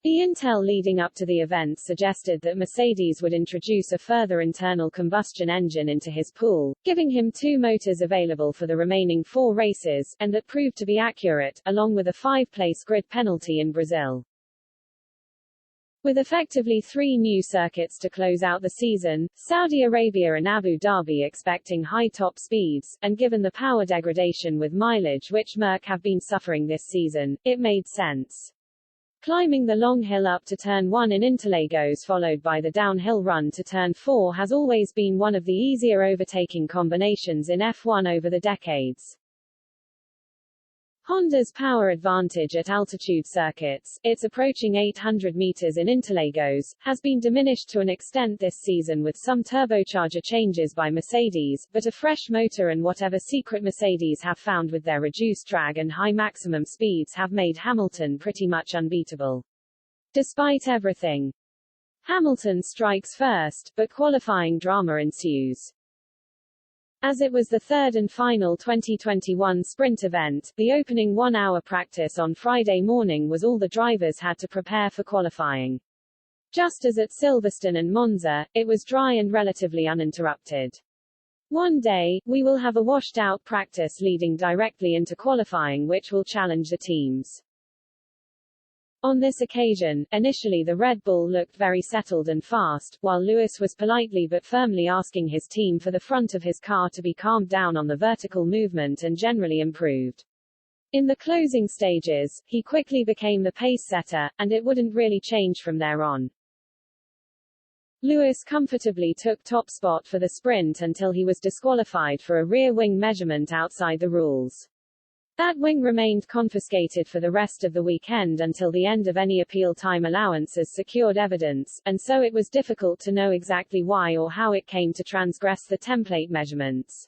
The intel leading up to the event suggested that Mercedes would introduce a further internal combustion engine into his pool, giving him 2 motors available for the remaining 4 races, and that proved to be accurate, along with a 5-place grid penalty in Brazil. With effectively 3 new circuits to close out the season, Saudi Arabia and Abu Dhabi expecting high top speeds, and given the power degradation with mileage which Merc have been suffering this season, it made sense. Climbing the long hill up to Turn 1 in Interlagos followed by the downhill run to Turn 4 has always been one of the easier overtaking combinations in F1 over the decades. Honda's power advantage at altitude circuits, it's approaching 800 meters in Interlagos, has been diminished to an extent this season with some turbocharger changes by Mercedes, but a fresh motor and whatever secret Mercedes have found with their reduced drag and high maximum speeds have made Hamilton pretty much unbeatable. Despite everything, Hamilton strikes first, but qualifying drama ensues. As it was the third and final 2021 sprint event, the opening 1-hour practice on Friday morning was all the drivers had to prepare for qualifying. Just as at Silverstone and Monza, it was dry and relatively uninterrupted. One day, we will have a washed-out practice leading directly into qualifying which will challenge the teams. On this occasion, initially the Red Bull looked very settled and fast, while Lewis was politely but firmly asking his team for the front of his car to be calmed down on the vertical movement and generally improved. In the closing stages, he quickly became the pace setter, and it wouldn't really change from there on. Lewis comfortably took top spot for the sprint until he was disqualified for a rear wing measurement outside the rules. That wing remained confiscated for the rest of the weekend until the end of any appeal time allowances secured evidence, and so it was difficult to know exactly why or how it came to transgress the template measurements.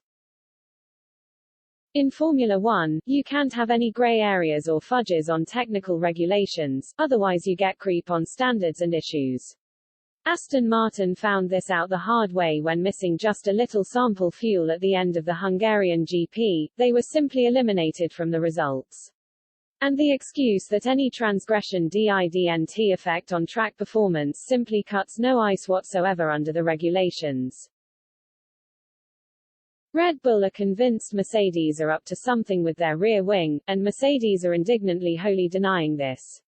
In Formula One, you can't have any grey areas or fudges on technical regulations, otherwise you get creep on standards and issues. Aston Martin found this out the hard way when missing just a little sample fuel at the end of the Hungarian GP, they were simply eliminated from the results. And the excuse that any transgression didn't affect on track performance simply cuts no ice whatsoever under the regulations. Red Bull are convinced Mercedes are up to something with their rear wing, and Mercedes are indignantly wholly denying this.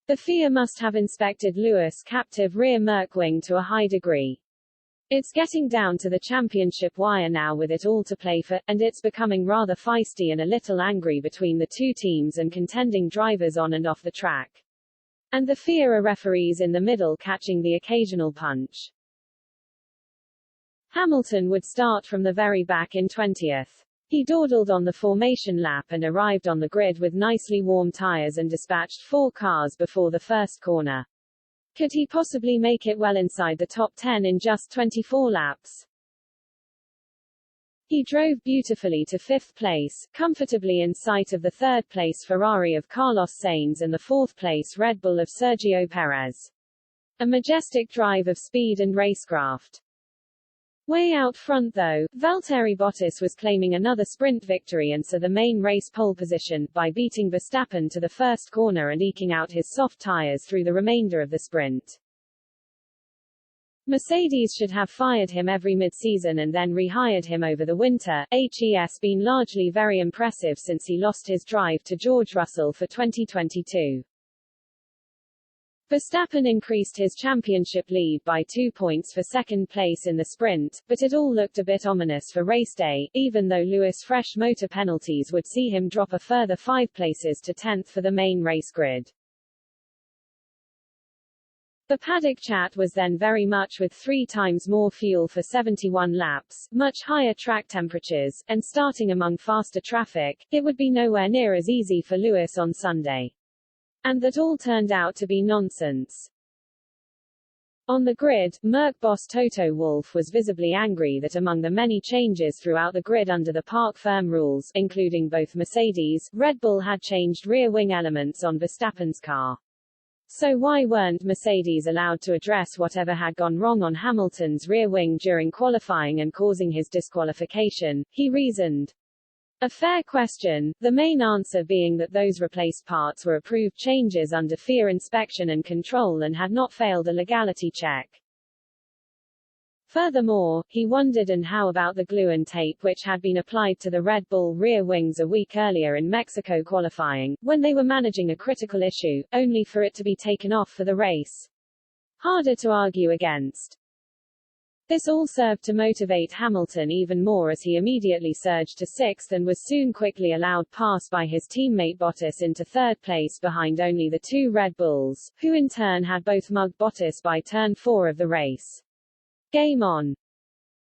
The FIA must have inspected Lewis' captive rear Merc wing to a high degree. It's getting down to the championship wire now with it all to play for, and it's becoming rather feisty and a little angry between the two teams and contending drivers on and off the track. And the FIA are referees in the middle catching the occasional punch. Hamilton would start from the very back in 20th. He dawdled on the formation lap and arrived on the grid with nicely warm tires and dispatched 4 cars before the first corner. Could he possibly make it well inside the top 10 in just 24 laps? He drove beautifully to 5th place, comfortably in sight of the 3rd place Ferrari of Carlos Sainz and the 4th place Red Bull of Sergio Perez. A majestic drive of speed and racecraft. Way out front though, Valtteri Bottas was claiming another sprint victory and so the main race pole position, by beating Verstappen to the first corner and eking out his soft tyres through the remainder of the sprint. Mercedes should have fired him every mid-season and then rehired him over the winter. He's been largely very impressive since he lost his drive to George Russell for 2022. Verstappen increased his championship lead by 2 points for second place in the sprint, but it all looked a bit ominous for race day, even though Lewis' fresh motor penalties would see him drop a further 5 places to 10th for the main race grid. The paddock chat was then very much with 3 times more fuel for 71 laps, much higher track temperatures, and starting among faster traffic, it would be nowhere near as easy for Lewis on Sunday. And that all turned out to be nonsense. On the grid, Merc boss Toto Wolff was visibly angry that among the many changes throughout the grid under the park firm rules, including both Mercedes, Red Bull had changed rear wing elements on Verstappen's car. So why weren't Mercedes allowed to address whatever had gone wrong on Hamilton's rear wing during qualifying and causing his disqualification, he reasoned. A fair question, the main answer being that those replaced parts were approved changes under FIA inspection and control and had not failed a legality check. Furthermore, he wondered and how about the glue and tape which had been applied to the Red Bull rear wings a week earlier in Mexico qualifying, when they were managing a critical issue, only for it to be taken off for the race. Harder to argue against. This all served to motivate Hamilton even more as he immediately surged to sixth and was soon quickly allowed past by his teammate Bottas into third place behind only the two Red Bulls, who in turn had both mugged Bottas by turn 4 of the race. Game on.